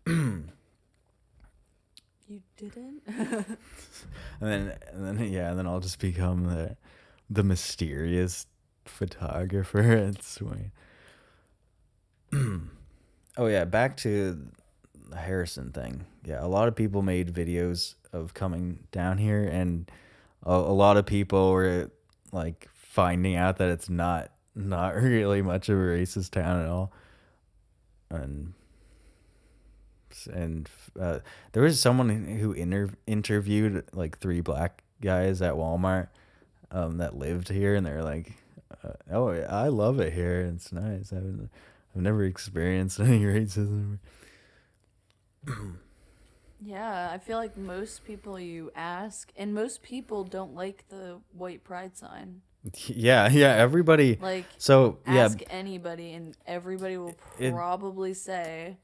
You didn't? And then I'll just become the mysterious photographer at Swain. Oh yeah, back to the Harrison thing. Yeah, a lot of people made videos of coming down here, and a lot of people were like finding out that it's not really much of a racist town at all. And there was someone who interviewed like 3 black guys at Walmart that lived here, and they're like, oh, I love it here, it's nice. I've never experienced any racism. Yeah, I feel like most people you ask, and most people don't like the white pride sign. Yeah, everybody. Like, so ask anybody, and everybody will probably say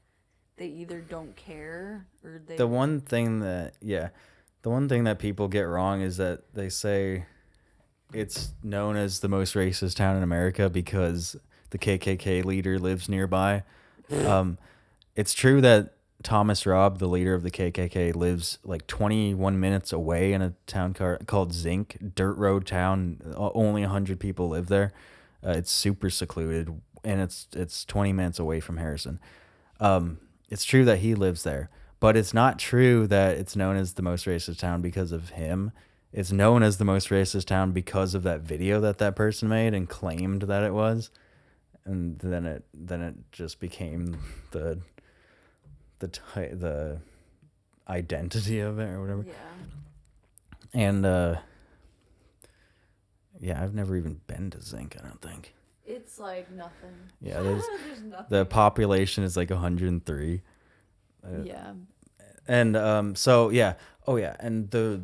they either don't care or they. The one thing that people get wrong is that they say it's known as the most racist town in America because the KKK leader lives nearby. It's true that Thomas Robb, the leader of the KKK, lives like 21 minutes away in a town called Zinc, dirt road town. Only 100 people live there. It's super secluded, and it's 20 minutes away from Harrison. It's true that he lives there, but it's not true that it's known as the most racist town because of him. It's known as the most racist town because of that video that person made and claimed that it was. and then it just became the identity of it or whatever. Yeah. And I've never even been to Zinc, I don't think. It's like nothing. Yeah, there's nothing. the population is like 103. Yeah. And so yeah. Oh yeah, and the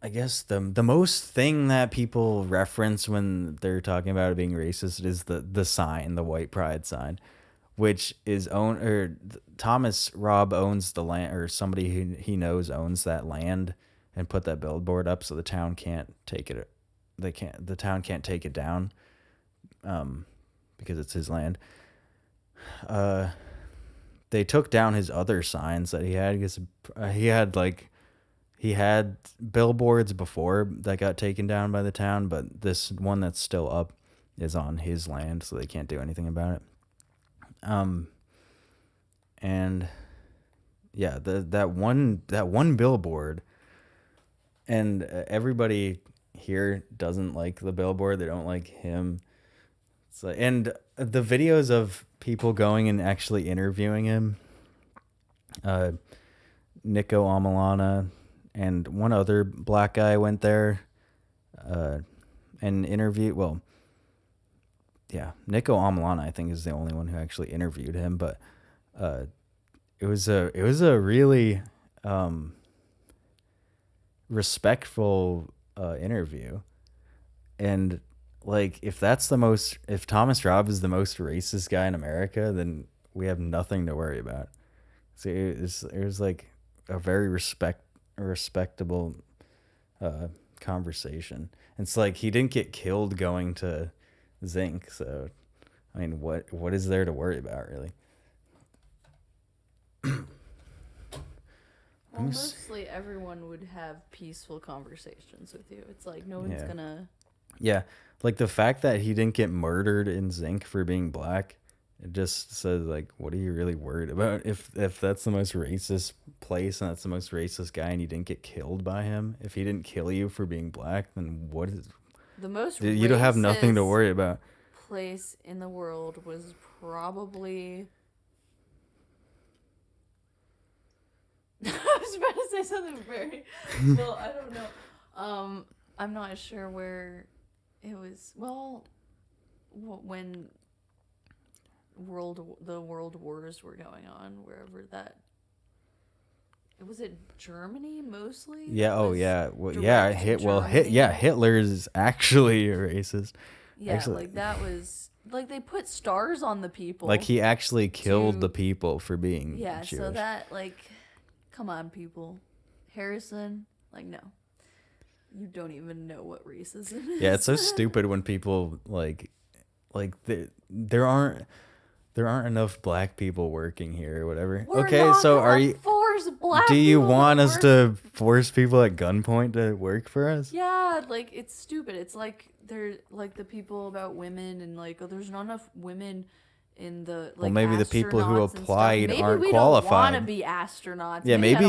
I guess the most thing that people reference when they're talking about it being racist is the sign, the white pride sign, which is Thomas Robb owns the land, or somebody who he knows owns that land and put that billboard up so the town can't take it. The town can't take it down because it's his land. They took down his other signs that he had because he had billboards before that got taken down by the town, but this one that's still up is on his land, so they can't do anything about it. And yeah, that one billboard, and everybody here doesn't like the billboard. They don't like him. So, and the videos of people going and actually interviewing him, Nico Amalana and one other black guy went there and interviewed. Well, yeah, Nico Amalana I think is the only one who actually interviewed him, but it was a really respectful interview. And like, if Thomas Robb is the most racist guy in America, then we have nothing to worry about. So it was like a very respectable conversation. It's like he didn't get killed going to Zinc, so I mean, what is there to worry about, really? Well, mostly everyone would have peaceful conversations with you. It's like no one's gonna. Yeah, like the fact that he didn't get murdered in Zinc for being black, it just says like, what are you really worried about? If that's the most racist place and that's the most racist guy, and you didn't get killed by him, if he didn't kill you for being black, then what is the most? You don't have nothing to worry about. Place in the world was probably. I was about to say something very. Well, I don't know. I'm not sure where it was. Well, when the world wars were going on, wherever that. Was it Germany mostly? Yeah. Oh, yeah. Well, yeah. Hitler is actually a racist. Yeah, actually, like that was like they put stars on the people. Like he actually killed the people for being Jewish. So that like, come on, people, Harrison. Like no, you don't even know what racism is. Yeah, it's so stupid when people like there aren't enough black people working here or whatever. Okay, so are you? Do you want us to force people at gunpoint to work for us? Yeah, like it's stupid. It's like they're like the people about women and like, oh, there's not enough women in the like. Well, maybe the people who applied maybe aren't we qualified. Don't want to be astronauts. Yeah, maybe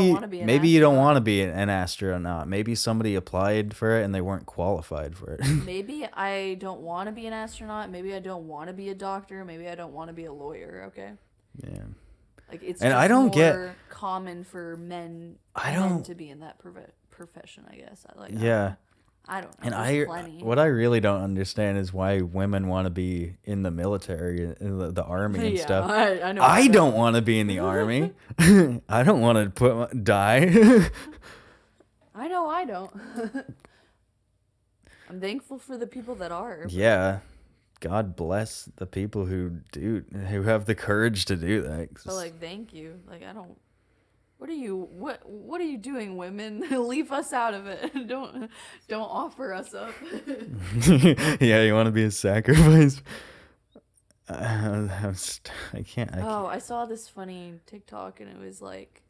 you don't want to be an astronaut. Maybe somebody applied for it and they weren't qualified for it. Maybe I don't want to be an astronaut. Maybe I don't want to be a doctor. Maybe I don't want to be a lawyer. Okay. Yeah. Like it's and just I don't more get common for men to be in that profession. I guess. I don't know. And what I really don't understand is why women want to be in the military, in the army and stuff. I know. I don't want to be in the army. I don't want to die. I know I don't. I'm thankful for the people that are. Yeah. God bless the people who have the courage to do that. But like, thank you. Like, I don't. What are you doing, women? Leave us out of it. Don't offer us up. Yeah, you want to be a sacrifice? I can't. I saw this funny TikTok and it was like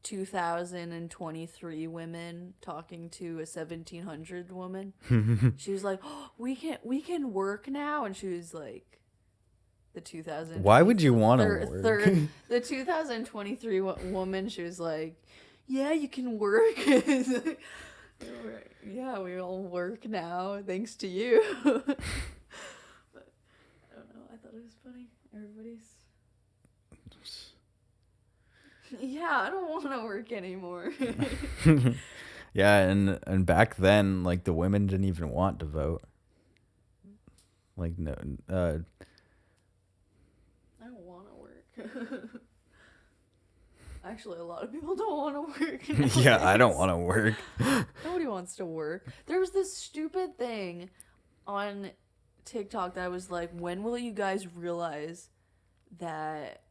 2023 women talking to a 1700 woman. She was like, oh, we can work now, and she was like, the 2000. Why would you want to work? The 2023 woman, she was like, yeah, you can work. Yeah, we all work now thanks to you. thought it was funny. Everybody's. Yeah, I don't want to work anymore. Yeah, and back then, like, the women didn't even want to vote. Like, no, I don't want to work. Actually, a lot of people don't want to work. yeah, I don't want to work. Nobody wants to work. There was this stupid thing on TikTok that was like, when will you guys realize that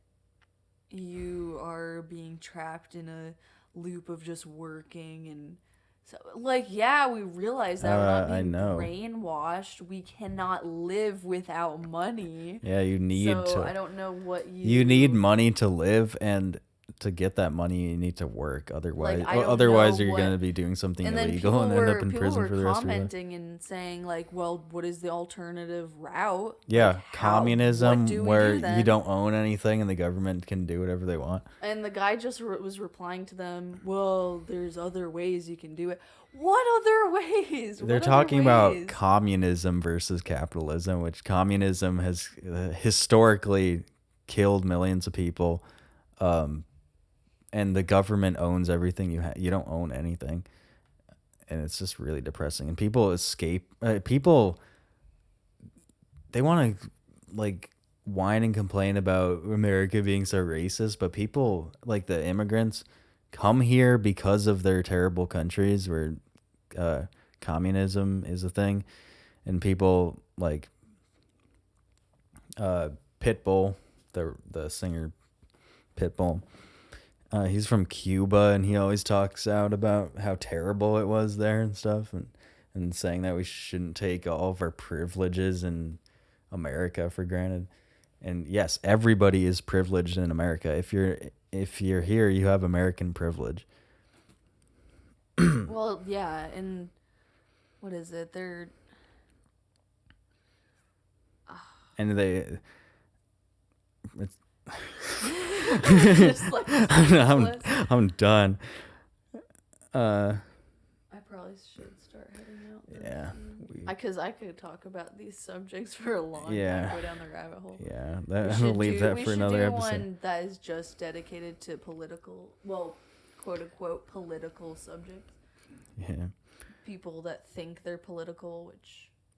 you are being trapped in a loop of just working? And so, like, yeah, we realize that we're not being brainwashed. We cannot live without money. Yeah, you need so to. I don't know what you need money to live, and to get that money, you need to work. Otherwise, you're going to be doing something illegal and end up in prison for the rest of your life. Commenting and saying, like, well, what is the alternative route? Yeah, like, communism, where you don't own anything and the government can do whatever they want. And the guy just was replying to them, well, there's other ways you can do it. What other ways? They're talking about communism versus capitalism, which communism has historically killed millions of people. And the government owns everything you have. You don't own anything. And it's just really depressing. And people escape. People, they want to, like, whine and complain about America being so racist. But people, like the immigrants, come here because of their terrible countries where communism is a thing. And people, like Pitbull, the singer Pitbull, he's from Cuba, and he always talks out about how terrible it was there and stuff, and saying that we shouldn't take all of our privileges in America for granted. And yes, everybody is privileged in America. If you're here, you have American privilege. Well, yeah, and what is it? They're and they. It's just like I'm done. I probably should start heading out. Yeah. Because I could talk about these subjects for a long time, go down the rabbit hole. Yeah, I'll leave that for another episode. We should do one that is just dedicated to political, well, quote unquote, political subjects. Yeah. People that think they're political,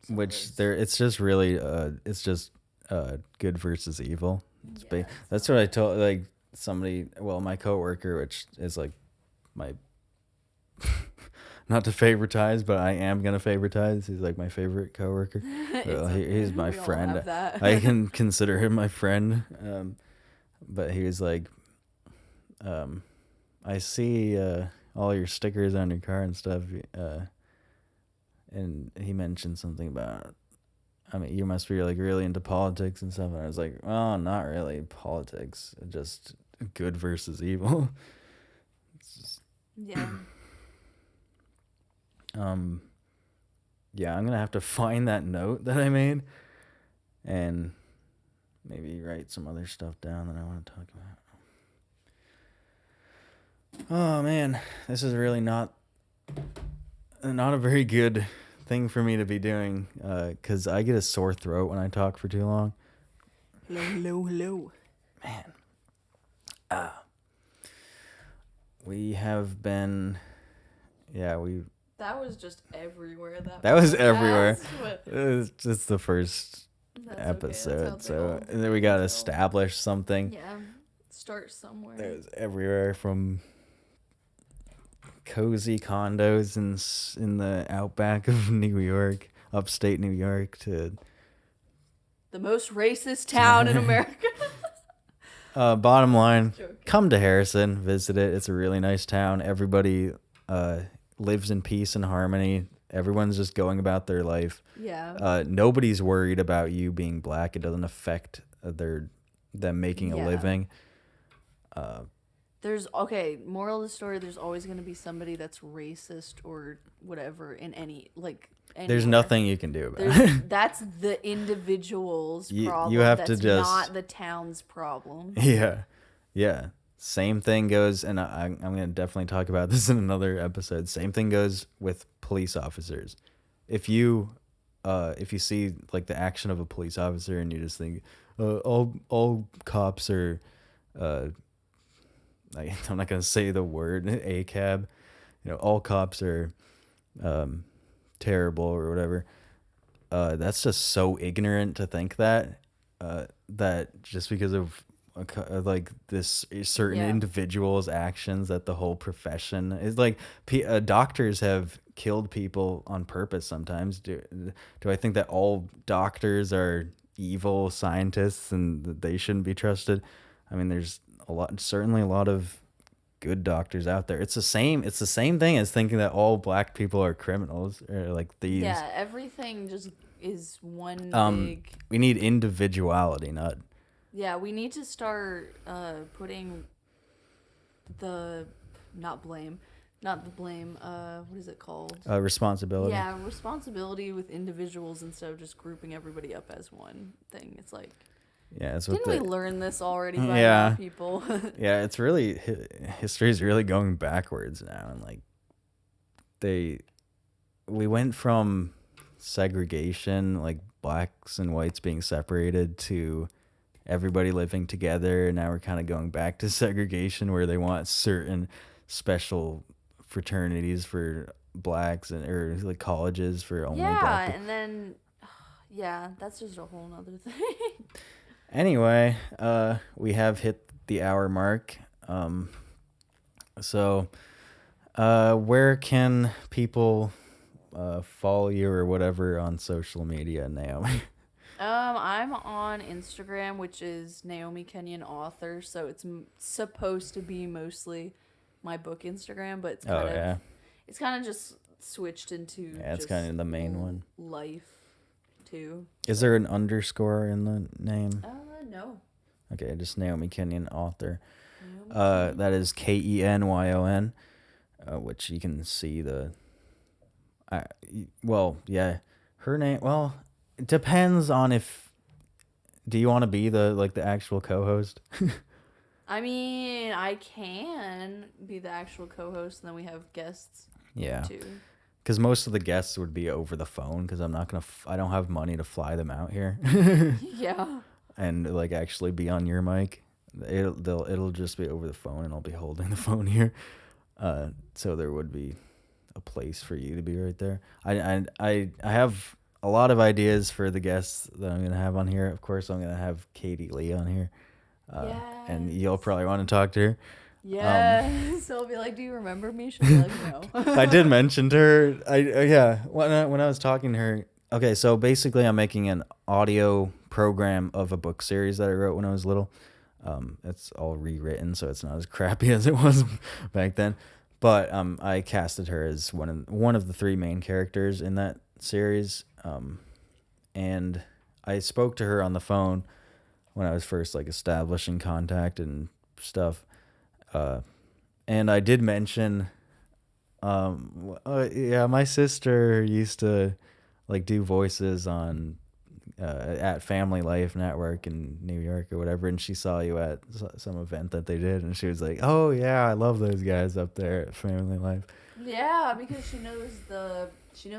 it's just really, it's just good versus evil. That's what I told, like, somebody, well, my coworker, which is like my not to favoritize, but I am gonna favoritize. He's like my favorite coworker. He's my friend. I can consider him my friend. But he was like, I see all your stickers on your car and stuff. And he mentioned something about, I mean, you must be like really into politics and stuff. And I was like, well, not really politics, just good versus evil. Yeah. Yeah, I'm gonna have to find that note that I made and maybe write some other stuff down that I want to talk about. Oh man, this is really not a very good thing for me to be doing, because I get a sore throat when I talk for too long. Hello. Man. We have been, that was just everywhere. That was everywhere. It's just the first episode, okay. So and then we got to establish something. Yeah, start somewhere. It was everywhere from cozy condos in the outback of New York, upstate New York, to the most racist town in America. Bottom line, come to Harrison, visit it. It's a really nice town. Everybody lives in peace and harmony. Everyone's just going about their life. Yeah. Nobody's worried about you being black. It doesn't affect them making a living. Moral of the story, there's always going to be somebody that's racist or whatever in anywhere. There's nothing you can do about it. That's the individual's problem. You have that's to just not the town's problem. Yeah. Same thing goes, and I'm going to definitely talk about this in another episode. Same thing goes with police officers. If you see like the action of a police officer and you just think, all cops are, I'm not gonna say the word ACAB. All cops are terrible or whatever. That's just so ignorant to think that. That just because of like this certain Yeah. individual's actions, that the whole profession is like doctors have killed people on purpose sometimes. Do I think that all doctors are evil scientists and that they shouldn't be trusted? I mean, there's certainly a lot of good doctors out there. It's the same thing as thinking that all black people are criminals or like thieves. Yeah, everything just is one big. We need individuality, not Yeah, we need to start putting the not the blame. What is it called? responsibility. Yeah, responsibility with individuals instead of just grouping everybody up as one thing. It's like, Yeah, it's didn't we learn this already by Yeah. now, people? Yeah, it's really history is really going backwards now, and like we went from segregation, like blacks and whites being separated, to everybody living together, and now we're kind of going back to segregation where they want certain special fraternities for blacks or like colleges for only black Yeah, people. and then yeah, that's just a whole nother thing. Anyway, we have hit the hour mark. So where can people follow you or whatever on social media, Naomi? I'm on Instagram, which is Naomi Kenyon author, so it's supposed to be mostly my book Instagram, but it's kind of just switched into it's kind of the main one. Life too. Is there an underscore in the name? No. Okay, just Naomi Kenyon author. Naomi That is Kenyon, which you can see the. Her name. Well, it depends on if. Do you want to be the actual co-host? I mean, I can be the actual co-host, and then we have guests. Yeah. Too. Because most of the guests would be over the phone. Because I'm not gonna. I don't have money to fly them out here. Yeah. And like actually be on your mic. It'll just be over the phone, and I'll be holding the phone here. So there would be a place for you to be right there. I have a lot of ideas for the guests that I'm gonna have on here. Of course, I'm gonna have Katie Lee on here, and you'll probably want to talk to her. Yeah, so I'll be like, "Do you remember me?" She'll be like, "No." I did mention to her. When I was talking to her. Okay, so basically, I'm making an audio program of a book series that I wrote when I was little. It's all rewritten, so it's not as crappy as it was back then. But I casted her as one of the three main characters in that series. And I spoke to her on the phone when I was first like establishing contact and stuff. And I did mention, my sister used to like do voices on at Family Life Network in New York or whatever, and she saw you at some event that they did, and she was like, "Oh yeah, I love those guys up there at Family Life." Yeah, because she knows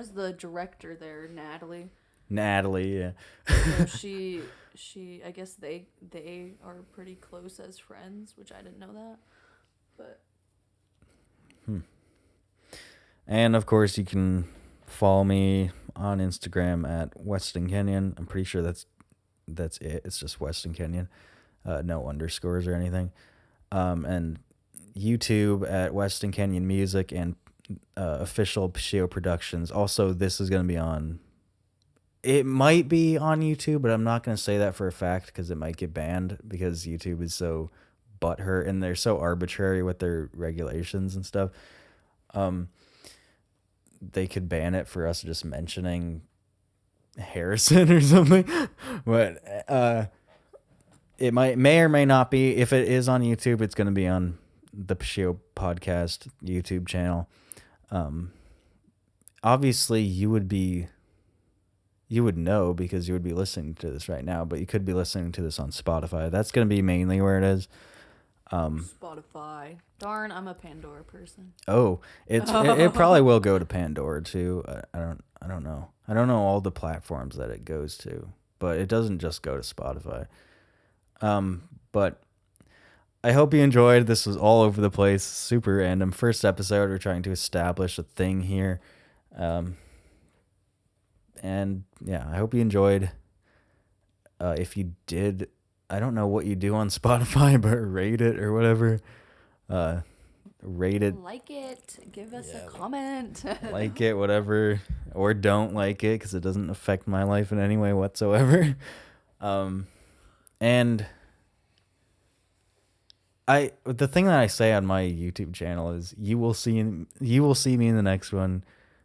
the director there, Natalie. Natalie, yeah. So she I guess they are pretty close as friends, which I didn't know that. But And of course, you can follow me on Instagram at Weston Kenyon. I'm pretty sure that's it. It's just Weston Kenyon, no underscores or anything. And YouTube at Weston Kenyon Music and official Puschieau Productions. Also, this is going to be on. It might be on YouTube, but I'm not going to say that for a fact because it might get banned because YouTube is so butthurt and they're so arbitrary with their regulations and stuff. They could ban it for us just mentioning Harrison or something, but it may or may not be. If it is on YouTube, it's going to be on the Puschieau podcast YouTube channel. Obviously, you would know because you would be listening to this right now, but you could be listening to this on Spotify. That's going to be mainly where it is. Spotify. Darn, I'm a Pandora person. Oh, it probably will go to Pandora too. I don't know. I don't know all the platforms that it goes to. but it doesn't just go to Spotify. But I hope you enjoyed. This was all over the place, super random. First episode, we're trying to establish a thing here. And yeah, I hope you enjoyed. If you did, I don't know what you do on Spotify, but rate it or whatever. Rate it. Like it. Give us a comment. Like it, whatever. Or don't like it, because it doesn't affect my life in any way whatsoever. And the thing that I say on my YouTube channel is you will see me in the next one.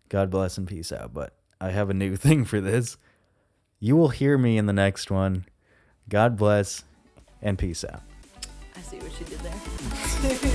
God bless and peace out. But I have a new thing for this. You will hear me in the next one. God bless and peace out. I see what you did there.